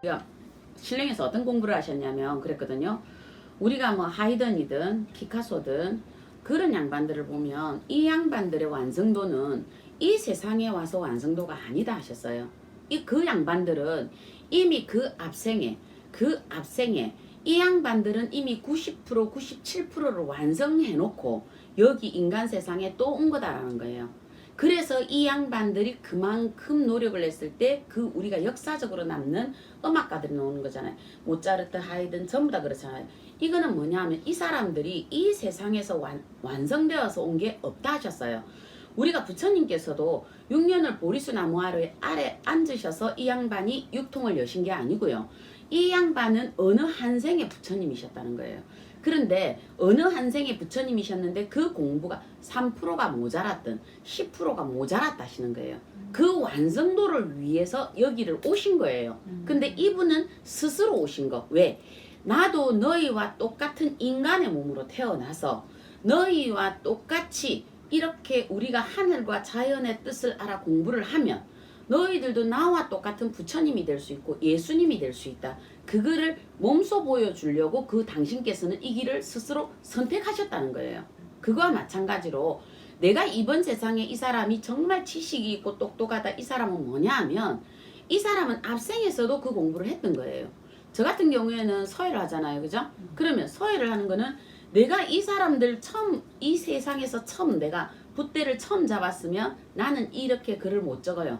우리가 실령에서 어떤 공부를 하셨냐면 그랬거든요. 우리가 뭐 하이든이든 피카소든 그런 양반들을 보면 이 양반들의 완성도는 이 세상에 와서 완성도가 아니다 하셨어요. 그 양반들은 이미 그 앞생에 이 양반들은 이미 90% 97%를 완성해 놓고 여기 인간 세상에 또 온 거다라는 거예요. 그래서 이 양반들이 그만큼 노력을 했을 때 그 우리가 역사적으로 남는 음악가들이 나오는 거잖아요. 모차르트, 하이든 전부 다 그렇잖아요. 이거는 뭐냐 하면 이 사람들이 이 세상에서 완성되어서 온 게 없다 하셨어요. 우리가 부처님께서도 6년을 보리수 나무 아래 앉으셔서 이 양반이 육통을 여신 게 아니고요. 이 양반은 어느 한 생의 부처님이셨다는 거예요. 그런데 어느 한 생의 부처님이셨는데 그 공부가 3%가 모자랐든 10%가 모자랐다 하시는 거예요. 그 완성도를 위해서 여기를 오신 거예요. 근데 이분은 스스로 오신 거. 왜? 나도 너희와 똑같은 인간의 몸으로 태어나서 너희와 똑같이 이렇게 우리가 하늘과 자연의 뜻을 알아 공부를 하면 너희들도 나와 똑같은 부처님이 될 수 있고 예수님이 될 수 있다. 그거를 몸소 보여주려고 그 당신께서는 이 길을 스스로 선택하셨다는 거예요. 그거와 마찬가지로 내가 이번 세상에 이 사람이 정말 지식이 있고 똑똑하다 이 사람은 뭐냐 하면 이 사람은 앞생에서도 그 공부를 했던 거예요. 저 같은 경우에는 서예를 하잖아요. 그죠? 그러면 서예를 하는 거는 내가 이 사람들 처음 이 세상에서 처음 내가 붓대를 처음 잡았으면 나는 이렇게 글을 못 적어요.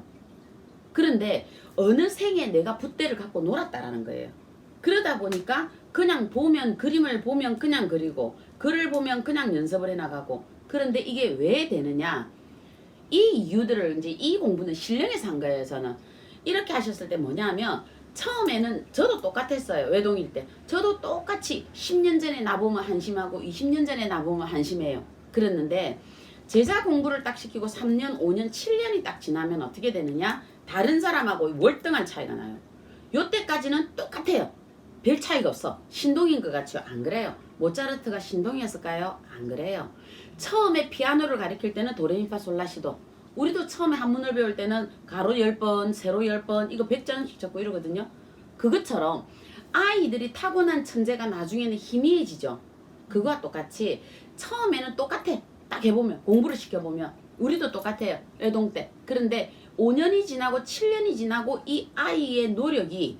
그런데 어느 생에 내가 붓대를 갖고 놀았다라는 거예요. 그러다 보니까 그냥 보면 그림을 보면 그냥 그리고 글을 보면 그냥 연습을 해나가고 그런데 이게 왜 되느냐 이 이유들을 이제 이 공부는 실령에서 한 거예요. 저는 이렇게 하셨을 때 뭐냐면 처음에는 저도 똑같았어요. 외동일 때 저도 똑같이 10년 전에 나보면 한심하고 20년 전에 나보면 한심해요. 그랬는데 제자 공부를 딱 시키고 3년 5년 7년이 딱 지나면 어떻게 되느냐 다른 사람하고 월등한 차이가 나요. 요때까지는 똑같아요. 별 차이가 없어. 신동인 것 같죠? 안 그래요. 모차르트가 신동이었을까요? 안 그래요. 처음에 피아노를 가르칠 때는 도레미파솔라시도 우리도 처음에 한문을 배울 때는 가로 10번, 세로 10번 이거 100전씩 적고 이러거든요. 그것처럼 아이들이 타고난 천재가 나중에는 희미해지죠. 그거와 똑같이 처음에는 똑같아. 딱 해보면 공부를 시켜보면 우리도 똑같아요. 애동 때. 그런데 5년이 지나고 7년이 지나고 이 아이의 노력이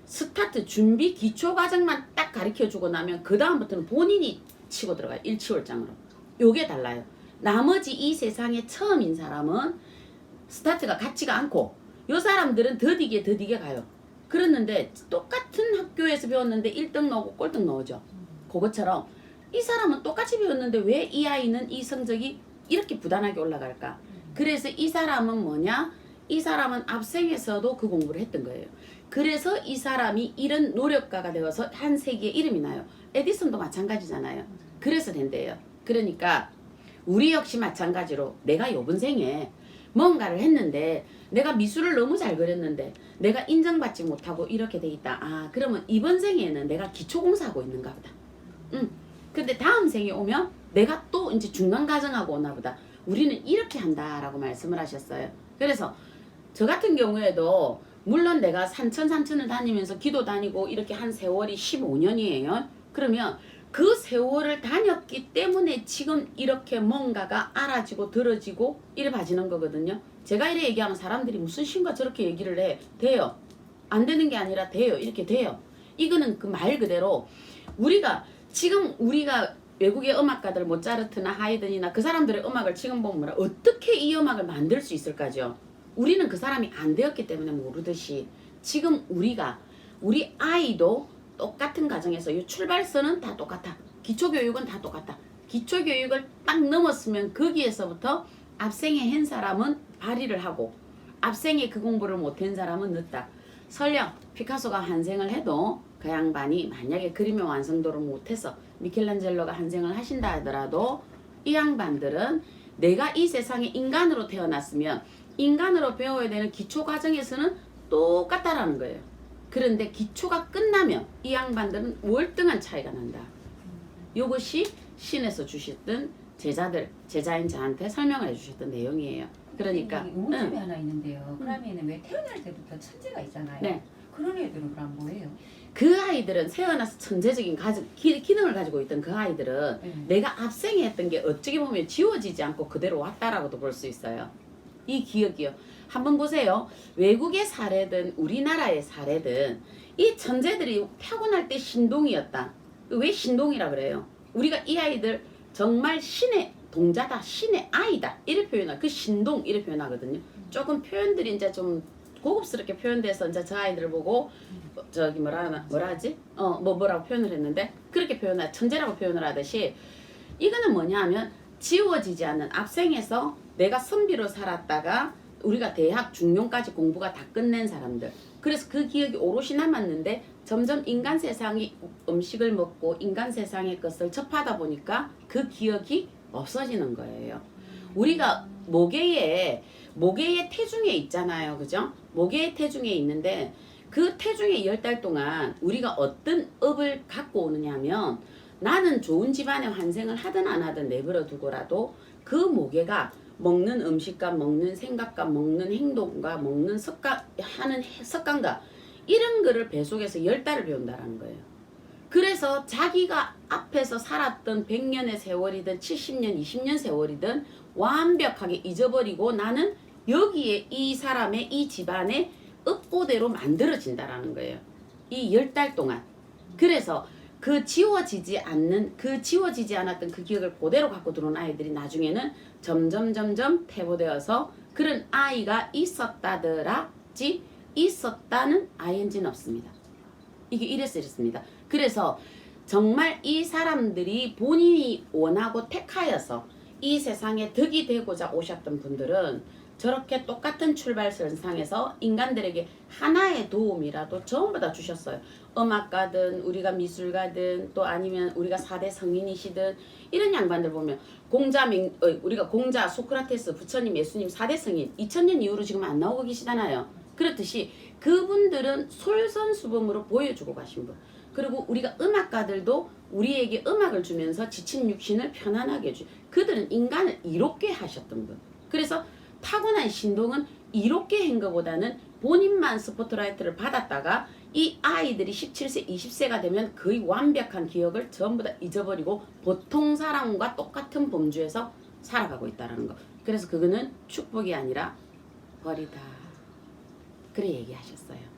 스타트 준비 기초 과정만 딱 가르쳐주고 나면 그 다음부터는 본인이 치고 들어가요. 일치월장으로. 요게 달라요. 나머지 이 세상에 처음인 사람은 스타트가 같지가 않고 요 사람들은 더디게 가요. 그랬는데 똑같은 학교에서 배웠는데 1등 나오고 꼴등 나오죠. 그것처럼 이 사람은 똑같이 배웠는데 왜 이 아이는 이 성적이 이렇게 부단하게 올라갈까? 그래서 이 사람은 뭐냐? 이 사람은 앞생에서도 그 공부를 했던 거예요. 그래서 이 사람이 이런 노력가가 되어서 한 세계의 이름이 나요. 에디슨도 마찬가지잖아요. 그래서 된대요. 그러니까 우리 역시 마찬가지로 내가 요번 생에 뭔가를 했는데 내가 미술을 너무 잘 그렸는데 내가 인정받지 못하고 이렇게 돼 있다. 아 그러면 이번 생에는 내가 기초공사하고 있는가 보다. 근데 다음 생에 오면 내가 또 이제 중간 과정하고 오나 보다. 우리는 이렇게 한다라고 말씀을 하셨어요. 그래서 저 같은 경우에도 물론 내가 산천을 다니면서 기도 다니고 이렇게 한 세월이 15년이에요. 그러면 그 세월을 다녔기 때문에 지금 이렇게 뭔가가 알아지고 들어지고 이래 봐지는 거거든요. 제가 이래 얘기하면 사람들이 무슨 신과 저렇게 얘기를 해. 돼요. 안 되는 게 아니라 돼요. 이렇게 돼요. 이거는 그 말 그대로 우리가 외국의 음악가들 모차르트나 하이든이나 그 사람들의 음악을 지금 보면 어떻게 이 음악을 만들 수 있을까죠? 우리는 그 사람이 안 되었기 때문에 모르듯이 지금 우리 아이도 똑같은 과정에서 이 출발선은 다 똑같아. 기초교육은 다 똑같아. 기초교육을 딱 넘었으면 거기에서부터 앞생에 한 사람은 발휘를 하고 앞생에 그 공부를 못한 사람은 늦다. 설령 피카소가 환생을 해도 그 양반이 만약에 그림의 완성도를 못해서 미켈란젤로가 환생을 하신다 하더라도 이 양반들은 내가 이 세상에 인간으로 태어났으면 인간으로 배워야 되는 기초 과정에서는 똑같다라는 거예요. 그런데 기초가 끝나면 이 양반들은 월등한 차이가 난다. 이것이 신에서 주셨던 제자인 저한테 설명을 해주셨던 내용이에요. 그러니까 의문점이 하나 있는데요. 그러면은 왜 태어날 때부터 천재가 있잖아요. 네. 그런 애들은 그럼 뭐예요? 그 아이들은 태어나서 천재적인 기능을 가지고 있던 그 아이들은 네. 내가 앞생에 했던 게 어떻게 보면 지워지지 않고 그대로 왔다라고도 볼 수 있어요. 이 기억이요. 한번 보세요. 외국의 사례든 우리나라의 사례든 이 천재들이 타고날 때 신동이었다. 왜 신동이라 그래요? 우리가 이 아이들 정말 신의 동자다, 신의 아이다 이렇게 표현하. 그 신동 이렇게 표현하거든요. 조금 표현들이 이제 좀 고급스럽게 표현돼서 이제 저 아이들을 보고 저기 뭐라지? 뭐라고 표현을 했는데 그렇게 천재라고 표현을 하듯이 이거는 뭐냐하면 지워지지 않는 앞생에서 내가 선비로 살았다가 우리가 대학 중용까지 공부가 다 끝낸 사람들. 그래서 그 기억이 오롯이 남았는데 점점 인간 세상이 음식을 먹고 인간 세상의 것을 접하다 보니까 그 기억이 없어지는 거예요. 우리가 모계의 태중에 있잖아요. 그죠? 모계의 태중에 있는데 그 태중의 10달 동안 우리가 어떤 업을 갖고 오느냐 하면 나는 좋은 집안에 환생을 하든 안 하든 내버려 두고라도 그 모계가 먹는 음식과 먹는 생각과 먹는 행동과 먹는 하는 습관과 이런 거를 배속해서 10달을 배운다라는 거예요. 그래서 자기가 앞에서 살았던 100년의 세월이든 70년, 20년 세월이든 완벽하게 잊어버리고 나는 여기에 이 사람의 이 집안의 읍고대로 만들어진다라는 거예요. 이 10달 동안. 그래서 그 지워지지 않았던 그 기억을 그대로 갖고 들어온 아이들이 나중에는 점점 퇴보되어서 그런 아이가 있었다더라지 있었다는 ing는 없습니다. 이게 이랬습니다. 그래서 정말 이 사람들이 본인이 원하고 택하여서 이 세상에 덕이 되고자 오셨던 분들은 저렇게 똑같은 출발선상에서 인간들에게 하나의 도움이라도 전부 다 주셨어요. 음악가든 우리가 미술가든 또 아니면 우리가 4대 성인이시든 이런 양반들 보면 우리가 공자, 소크라테스, 부처님, 예수님 4대 성인 2000년 이후로 지금 안 나오고 계시잖아요. 그렇듯이 그분들은 솔선수범으로 보여주고 가신 분. 그리고 우리가 음악가들도 우리에게 음악을 주면서 지친 육신을 편안하게 해주. 그들은 인간을 이롭게 하셨던 분. 그래서 타고난 신동은 이롭게 한 것보다는 본인만 스포트라이트를 받았다가 이 아이들이 17세, 20세가 되면 거의 완벽한 기억을 전부 다 잊어버리고 보통 사람과 똑같은 범주에서 살아가고 있다는 거. 그래서 그거는 축복이 아니라 벌이다. 그래 얘기하셨어요.